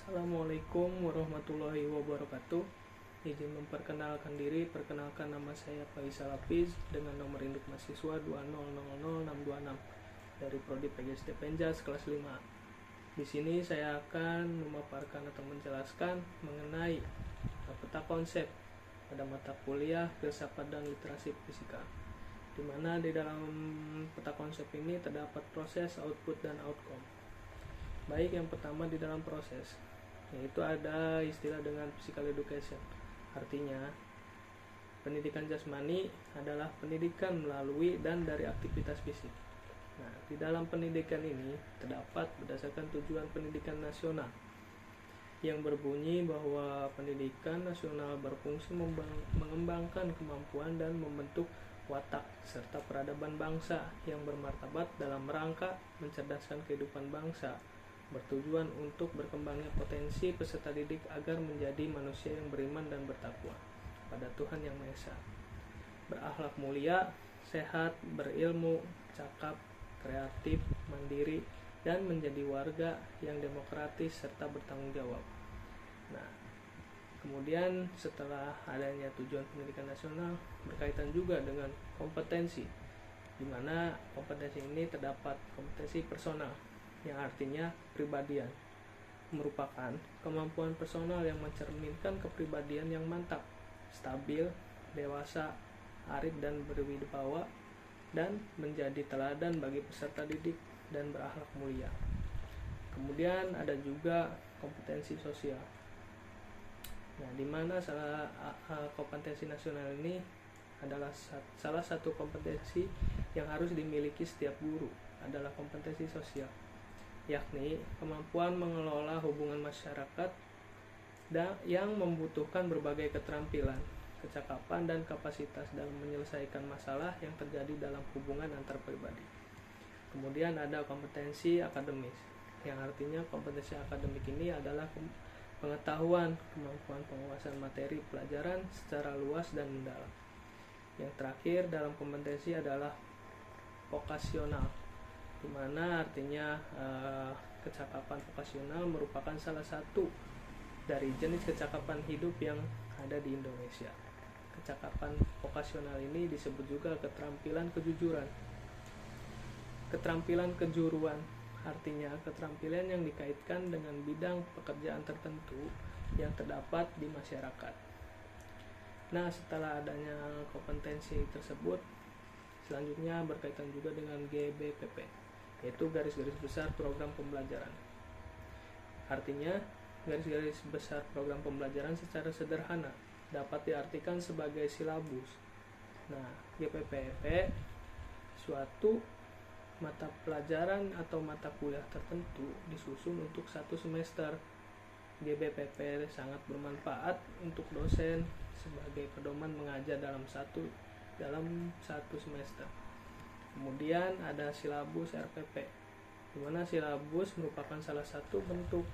Assalamualaikum warahmatullahi wabarakatuh. Izin memperkenalkan diri, perkenalkan nama saya Faisal Hafiz dengan nomor induk mahasiswa 2000626 dari Prodi PGSD Penjas kelas 5. Di sini saya akan memaparkan atau menjelaskan mengenai peta konsep pada mata kuliah filsafat dan literasi fisika, di mana di dalam peta konsep ini terdapat proses, output, dan outcome. Baik, yang pertama di dalam proses, yaitu ada istilah dengan physical education. Artinya, pendidikan jasmani adalah pendidikan melalui dan dari aktivitas fisik. Nah, di dalam pendidikan ini terdapat berdasarkan tujuan pendidikan nasional yang berbunyi bahwa pendidikan nasional berfungsi mengembangkan kemampuan dan membentuk watak serta peradaban bangsa yang bermartabat dalam rangka mencerdaskan kehidupan bangsa, bertujuan untuk berkembangnya potensi peserta didik agar menjadi manusia yang beriman dan bertakwa pada Tuhan Yang Maha Esa, berakhlak mulia, sehat, berilmu, cakap, kreatif, mandiri, dan menjadi warga yang demokratis serta bertanggung jawab. Nah, kemudian setelah adanya tujuan pendidikan nasional berkaitan juga dengan kompetensi, di mana kompetensi ini terdapat kompetensi personal, yang artinya pribadian, merupakan kemampuan personal yang mencerminkan kepribadian yang mantap, stabil, dewasa, arif dan berwibawa, dan menjadi teladan bagi peserta didik dan berakhlak mulia. Kemudian ada juga kompetensi sosial. Nah, di mana kompetensi nasional ini adalah salah satu kompetensi yang harus dimiliki setiap guru, adalah kompetensi sosial, yakni kemampuan mengelola hubungan masyarakat yang membutuhkan berbagai keterampilan, kecakapan, dan kapasitas dalam menyelesaikan masalah yang terjadi dalam hubungan antar pribadi. Kemudian ada kompetensi akademis, yang artinya kompetensi akademik ini adalah pengetahuan, kemampuan penguasaan materi pelajaran secara luas dan mendalam. Yang terakhir dalam kompetensi adalah vokasional, di mana artinya kecakapan vokasional merupakan salah satu dari jenis kecakapan hidup yang ada di Indonesia. Kecakapan vokasional ini disebut juga keterampilan kejujuran, keterampilan kejuruan, artinya keterampilan yang dikaitkan dengan bidang pekerjaan tertentu yang terdapat di masyarakat. Nah, setelah adanya kompetensi tersebut, selanjutnya berkaitan juga dengan GBPP, yaitu garis-garis besar program pembelajaran. Artinya, garis-garis besar program pembelajaran secara sederhana dapat diartikan sebagai silabus. Nah, GPPP suatu mata pelajaran atau mata kuliah tertentu disusun untuk satu semester. GBPP sangat bermanfaat untuk dosen sebagai pedoman mengajar dalam satu semester. Kemudian ada silabus RPP, di mana silabus merupakan salah satu bentuk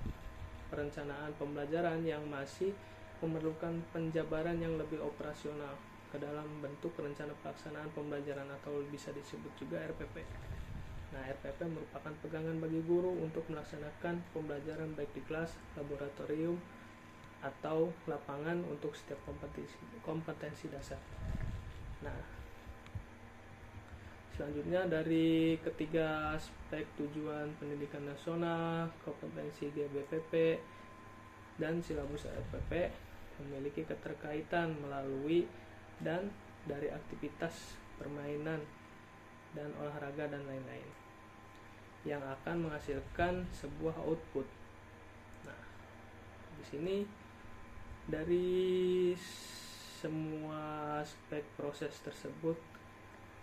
perencanaan pembelajaran yang masih memerlukan penjabaran yang lebih operasional ke dalam bentuk rencana pelaksanaan pembelajaran atau bisa disebut juga RPP. Nah, RPP merupakan pegangan bagi guru untuk melaksanakan pembelajaran baik di kelas, laboratorium, atau lapangan untuk setiap kompetensi dasar. Nah, selanjutnya dari ketiga aspek tujuan pendidikan nasional, kompetensi GBPP, dan silabus RPP memiliki keterkaitan melalui dan dari aktivitas permainan dan olahraga dan lain-lain yang akan menghasilkan sebuah output. Nah, di sini dari semua aspek proses tersebut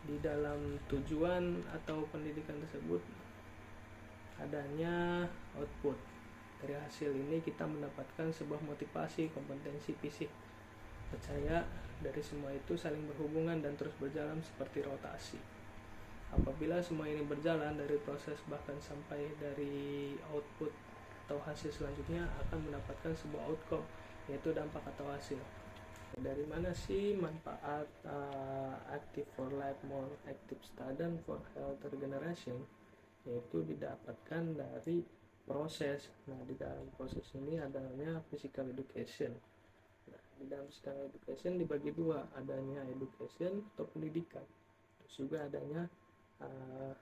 di dalam tujuan atau pendidikan tersebut adanya output. Dari hasil ini kita mendapatkan sebuah motivasi, kompetensi fisik. Percaya dari semua itu saling berhubungan dan terus berjalan seperti rotasi. Apabila semua ini berjalan dari proses bahkan sampai dari output atau hasil selanjutnya akan mendapatkan sebuah outcome, yaitu dampak atau hasil. Dari mana sih manfaat active for life, more active student for healthier generation? Yaitu didapatkan dari proses. Nah, di dalam proses ini adanya physical education. Nah, di dalam physical education dibagi dua, adanya education atau pendidikan, terus juga adanya uh,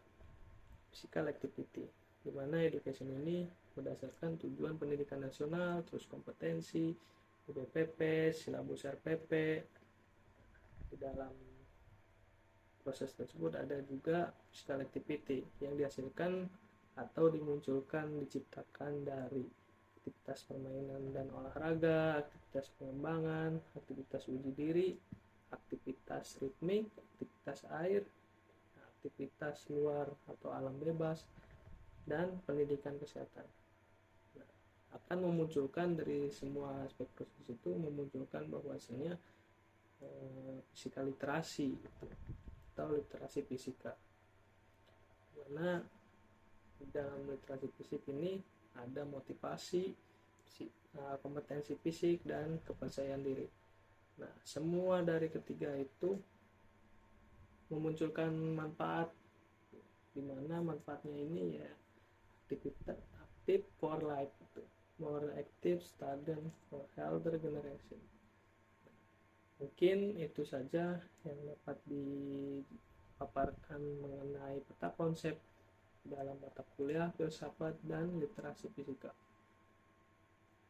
physical activity, di mana education ini berdasarkan tujuan pendidikan nasional, terus kompetensi, UBPP, silabus RPP. Di dalam proses tersebut ada juga physical activity yang dihasilkan atau dimunculkan, diciptakan dari aktivitas permainan dan olahraga, aktivitas pengembangan, aktivitas uji diri, aktivitas ritmik, aktivitas air, aktivitas luar atau alam bebas, dan pendidikan kesehatan. Nah, akan memunculkan dari semua aspek proses itu, memunculkan bahwasanya fisika literasi gitu, atau literasi fisika, karena di dalam literasi fisik ini ada motivasi, kompetensi fisik, dan kepercayaan diri. Nah, semua dari ketiga itu memunculkan manfaat, di mana manfaatnya ini ya aktivitas aktif for life, itu more active student for healthier generation. Mungkin itu saja yang dapat dipaparkan mengenai peta konsep dalam mata kuliah filsafat dan literasi fisika.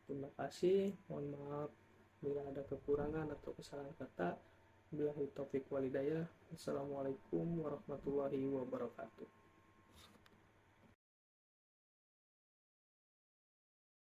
Terima kasih, mohon maaf bila ada kekurangan atau kesalahan kata. Billahi taufik walhidayah. Assalamualaikum warahmatullahi wabarakatuh.